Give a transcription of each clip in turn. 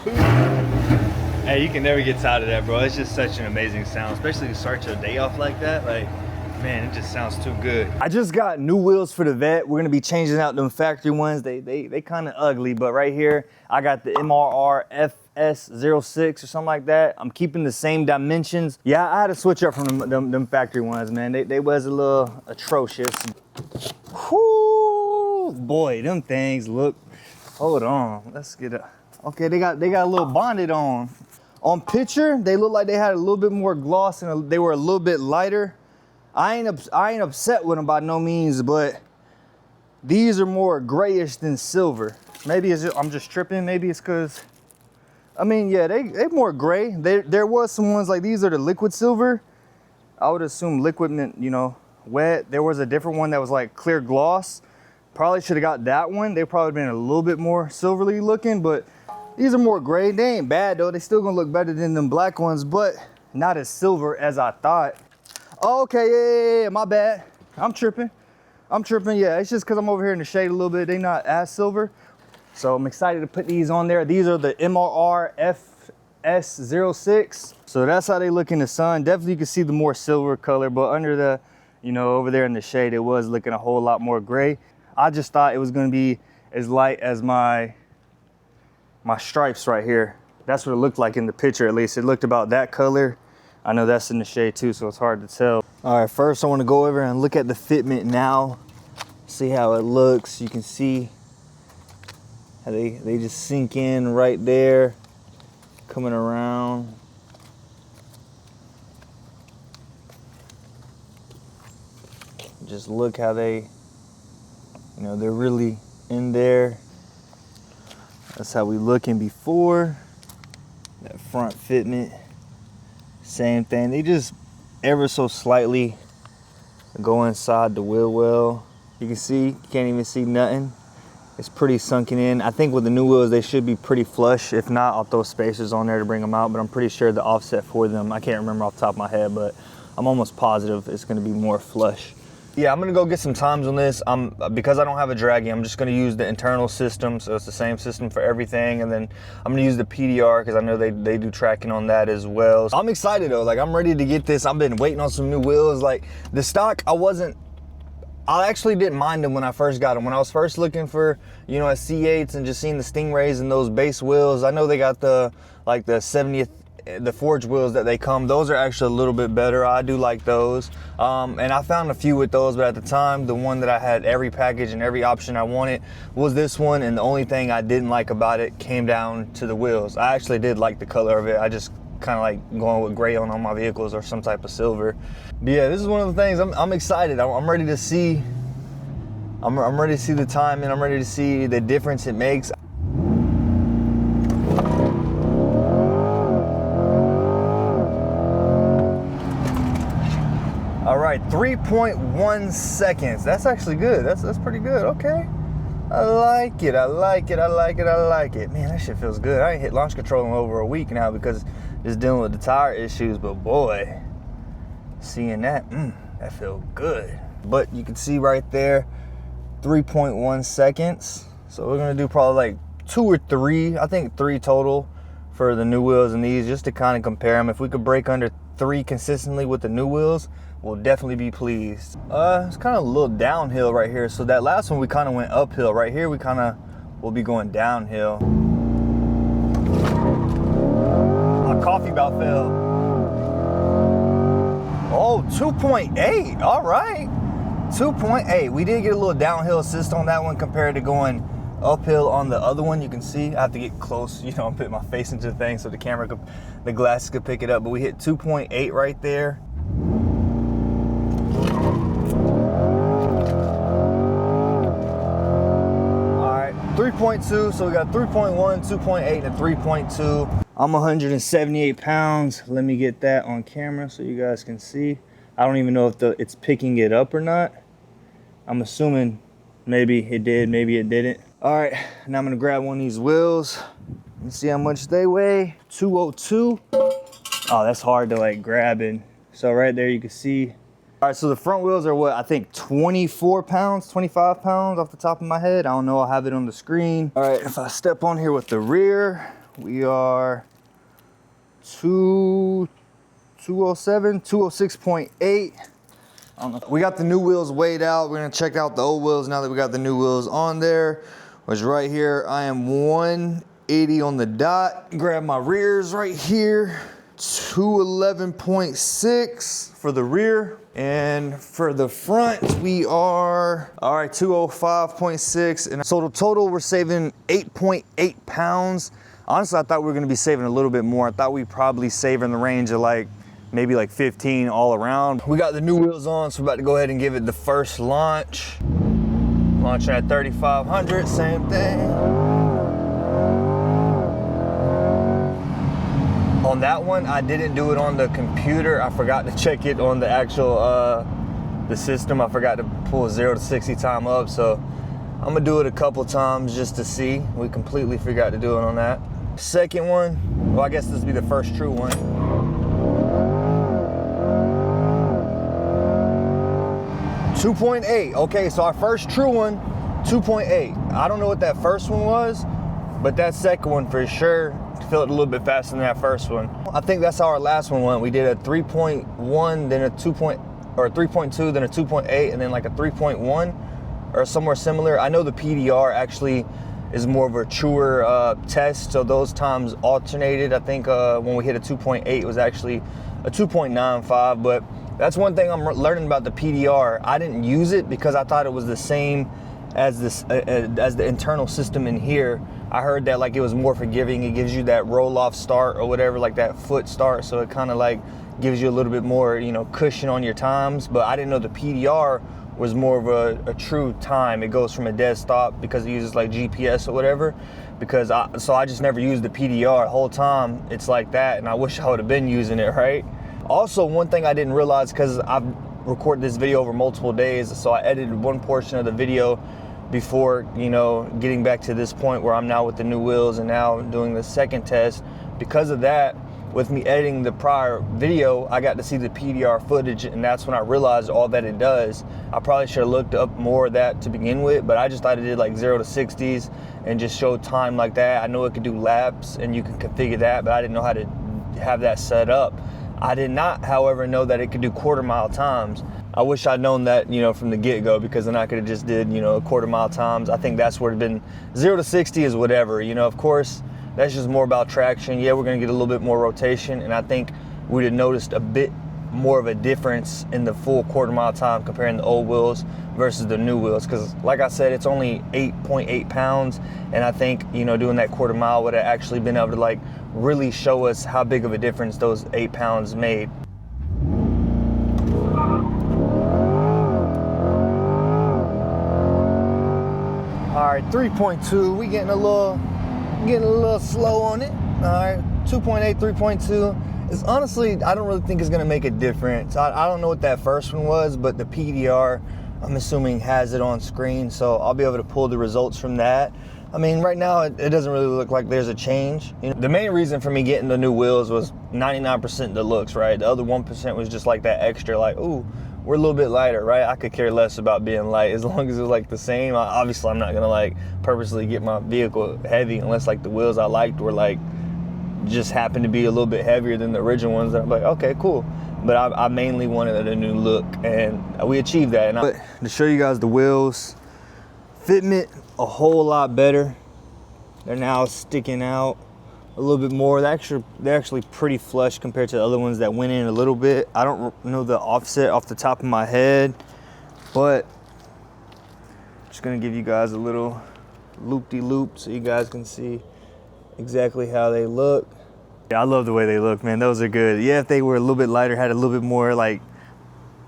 Hey, you can never get tired of that, bro. It's just such an amazing sound, especially to start your day off like that. Like, man, it just sounds too good. I just got new wheels for the Vet. We're gonna be changing out them factory ones. They kind of ugly, but right here, I got the MRR FS06 or something like that. I'm keeping the same dimensions. Yeah, I had to switch up from them factory ones, man. They was a little atrocious. Whoo, boy, them things look, hold on, let's get up. Okay, they got a little bonded on. On picture, they look like they had a little bit more gloss and they were a little bit lighter. I ain't upset with them by no means, but these are more grayish than silver. Maybe I'm just tripping. Maybe it's because, I mean, yeah, they more gray. There was some ones like these are the liquid silver. I would assume liquid meant, you know, wet. There was a different one that was like clear gloss. Probably should have got that one. They probably been a little bit more silverly looking, but these are more gray. They ain't bad though. They still gonna look better than them black ones, but not as silver as I thought. Oh, okay, yeah, my bad. I'm tripping, yeah. It's just cause I'm over here in the shade a little bit. They not as silver. So I'm excited to put these on there. These are the MRR FS06. So that's how they look in the sun. Definitely you can see the more silver color, but under the, you know, over there in the shade, it was looking a whole lot more gray. I just thought it was gonna be as light as my stripes right here. That's what it looked like in the picture, at least. It looked about that color. I know that's in the shade too, so it's hard to tell. All right, first I wanna go over and look at the fitment now. See how it looks. You can see how they just sink in right there, coming around. Just look how they, you know, they're really in there. That's how we looking before. That front fitment, same thing. They just ever so slightly go inside the wheel well. You can see, you can't even see nothing. It's pretty sunken in. I think with the new wheels, they should be pretty flush. If not, I'll throw spacers on there to bring them out, but I'm pretty sure the offset for them, I can't remember off the top of my head, but I'm almost positive it's gonna be more flush. Yeah, I'm gonna go get some times on this. Because I don't have a draggy, I'm just gonna use the internal system, so it's the same system for everything, and then I'm gonna use the PDR because I know they do tracking on that as well. So I'm excited though, like I'm ready to get this. I've been waiting on some new wheels. Like the stock, I actually didn't mind them when I first got them. When I was first looking for, you know, a C8s and just seeing the Stingrays and those base wheels, I know they got the, like the 70th, the forged wheels that they come, those are actually a little bit better. I do like those. And I found a few with those, but at the time, the one that I had every package and every option I wanted was this one. And the only thing I didn't like about it came down to the wheels. I actually did like the color of it. I just kind of like going with gray on all my vehicles or some type of silver. But yeah, this is one of the things I'm excited. I'm ready to see. I'm ready to see the time, and I'm ready to see the difference it makes. All right, 3.1 seconds. That's actually good. That's pretty good. Okay. I like it. Man, that shit feels good. I ain't hit launch control in over a week now because just dealing with the tire issues, but boy, seeing that, that feels good. But you can see right there, 3.1 seconds. So we're gonna do probably like 2 or 3, I think 3 total for the new wheels and these, just to kind of compare them. If we could break under 3 consistently with the new wheels, we'll definitely be pleased. It's kind of a little downhill right here. So that last one, we kind of went uphill. Right here, we kind of will be going downhill. My coffee about fell. Oh, 2.8, all right. 2.8, we did get a little downhill assist on that one compared to going uphill on the other one. You can see, I have to get close, you know, I'm putting my face into the thing so the camera could, the glasses could pick it up, but we hit 2.8 right there. 3.2, so we got 3.1, 2.8, and 3.2. I'm 178 pounds. Let me get that on camera so you guys can see. I don't even know if it's picking it up or not. I'm assuming maybe it did, maybe it didn't. All right, now I'm gonna grab one of these wheels and see how much they weigh. 202. Oh, that's hard to like grab in. So right there you can see. All right, so the front wheels are what, I think 24 pounds, 25 pounds off the top of my head. I don't know, I'll have it on the screen. All right, if I step on here with the rear, we are 206.8. We got the new wheels weighed out. We're gonna check out the old wheels now that we got the new wheels on there, which right here, I am 180 on the dot. Grab my rears right here. 211.6 for the rear. And for the front, we are, all right, 205.6. And so the total, we're saving 8.8 pounds. Honestly, I thought we were gonna be saving a little bit more. I thought we'd probably save in the range of like, maybe like 15 all around. We got the new wheels on, so we're about to go ahead and give it the first launch. Launching at 3,500, same thing. On that one, I didn't do it on the computer. I forgot to check it on the actual, the system. I forgot to pull 0 to 60 time up, so I'm gonna do it a couple times just to see. We completely forgot to do it on that. Second one, well, I guess this will be the first true one. 2.8, okay, so our first true one, 2.8. I don't know what that first one was, but that second one for sure felt a little bit faster than that first one. I think that's how our last one went. We did a 3.1, then a 3.2, then a 2.8, and then like a 3.1 or somewhere similar. I know the PDR actually is more of a truer test, so those times alternated. I think when we hit a 2.8, it was actually a 2.95, but that's one thing I'm learning about the PDR. I didn't use it because I thought it was the same as this as the internal system in here. I heard that like it was more forgiving. It gives you that roll off start or whatever, like that foot start, so it kind of like gives you a little bit more, you know, cushion on your times. But I didn't know the PDR was more of a true time. It goes from a dead stop because it uses like GPS or whatever. So I just never used the PDR the whole time. It's like that, and I wish I would have been using it, right? Also, one thing I didn't realize, because I've recorded this video over multiple days, so I edited one portion of the video before, you know, getting back to this point where I'm now with the new wheels and now doing the second test. Because of that, with me editing the prior video, I got to see the PDR footage, and that's when I realized all that it does. I probably should have looked up more of that to begin with, but I just thought it did like 0 to 60s and just showed time like that. I know it could do laps and you can configure that, but I didn't know how to have that set up. I did not, however, know that it could do quarter-mile times. I wish I'd known that, you know, from the get-go, because then I could have just did, you know, quarter-mile times. I think that's where it'd been. 0 to 60 is whatever, you know. Of course, that's just more about traction. Yeah, we're gonna get a little bit more rotation, and I think we'd have noticed a bit more of a difference in the full quarter-mile time comparing the old wheels versus the new wheels. Because, like I said, it's only 8.8 pounds, and I think, you know, doing that quarter-mile would have actually been able to like really show us how big of a difference those 8 pounds made. All right, 3.2, we getting a little slow on it. All right, 2.8, 3.2. It's honestly, I don't really think it's gonna make a difference. I don't know what that first one was, but the PDR, I'm assuming, has it on screen, so I'll be able to pull the results from that. I mean, right now, it doesn't really look like there's a change. You know, the main reason for me getting the new wheels was 99% the looks, right? The other 1% was just like that extra, like, ooh, we're a little bit lighter, right? I could care less about being light as long as it's like the same. Obviously, I'm not gonna like purposely get my vehicle heavy unless like the wheels I liked were like just happened to be a little bit heavier than the original ones. I'm like, okay, cool. But I mainly wanted a new look, and we achieved that. But to show you guys the wheels, fitment a whole lot better. They're now sticking out a little bit more. They're actually pretty flush compared to the other ones that went in a little bit. I don't know the offset off the top of my head, but just gonna give you guys a little loop-de-loop so you guys can see exactly how they look. Yeah, I love the way they look, man. Those are good. Yeah, if they were a little bit lighter, had a little bit more like,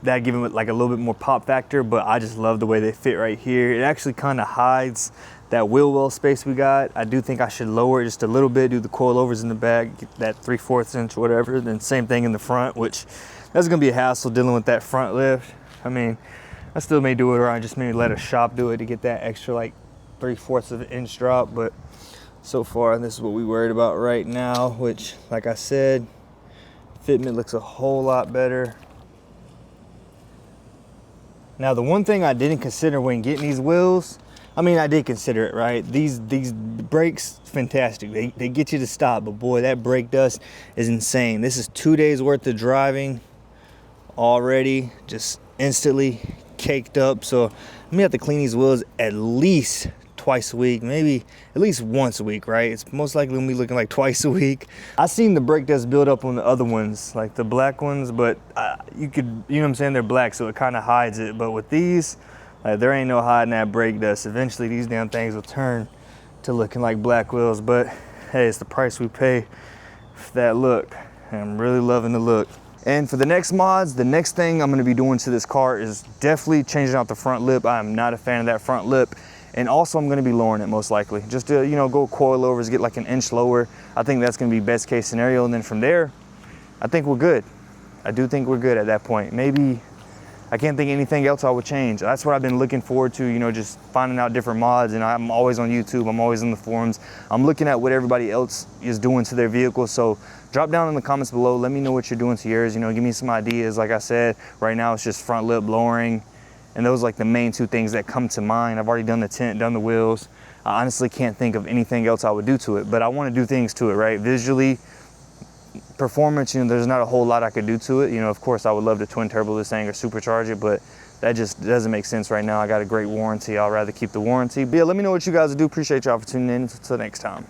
that'd give them like a little bit more pop factor, but I just love the way they fit right here. It actually kind of hides that wheel well space we got. I do think I should lower it just a little bit, do the coilovers in the back, get that 3/4 inch or whatever, then same thing in the front, which that's gonna be a hassle dealing with that front lift. I mean, I still may do it, or I just maybe let a shop do it to get that extra like 3/4 of an inch drop, but so far this is what we worried about right now, which, like I said, fitment looks a whole lot better. Now, the one thing I didn't consider when getting these wheels I mean, I did consider it, right? These brakes, fantastic. They get you to stop, but boy, that brake dust is insane. This is 2 days worth of driving already, just instantly caked up. So I'm gonna have to clean these wheels at least twice a week, maybe at least once a week, right? It's most likely gonna be looking like twice a week. I seen the brake dust build up on the other ones, like the black ones, but you could, you know what I'm saying, they're black, so it kind of hides it. But with these, there ain't no hiding that brake dust. Eventually these damn things will turn to looking like black wheels, but hey, it's the price we pay for that look. And I'm really loving the look. And for the next mods, the next thing I'm gonna be doing to this car is definitely changing out the front lip. I'm not a fan of that front lip. And also I'm gonna be lowering it most likely. Just to, you know, go coilovers, get like an inch lower. I think that's gonna be best case scenario. And then from there, I think we're good. I do think we're good at that point. Maybe, I can't think of anything else I would change. That's what I've been looking forward to, you know, just finding out different mods. And I'm always on YouTube, I'm always in the forums. I'm looking at what everybody else is doing to their vehicles. So drop down in the comments below, let me know what you're doing to yours. You know, give me some ideas. Like I said, right now it's just front lip lowering. And those are like the main two things that come to mind. I've already done the tint, done the wheels. I honestly can't think of anything else I would do to it, but I want to do things to it, right? Visually, performance, you know, there's not a whole lot I could do to it. You know, of course, I would love to twin turbo this thing or supercharge it, but that just doesn't make sense right now. I got a great warranty. I'd rather keep the warranty. But yeah, let me know what you guys do. Appreciate y'all for tuning in. Until next time.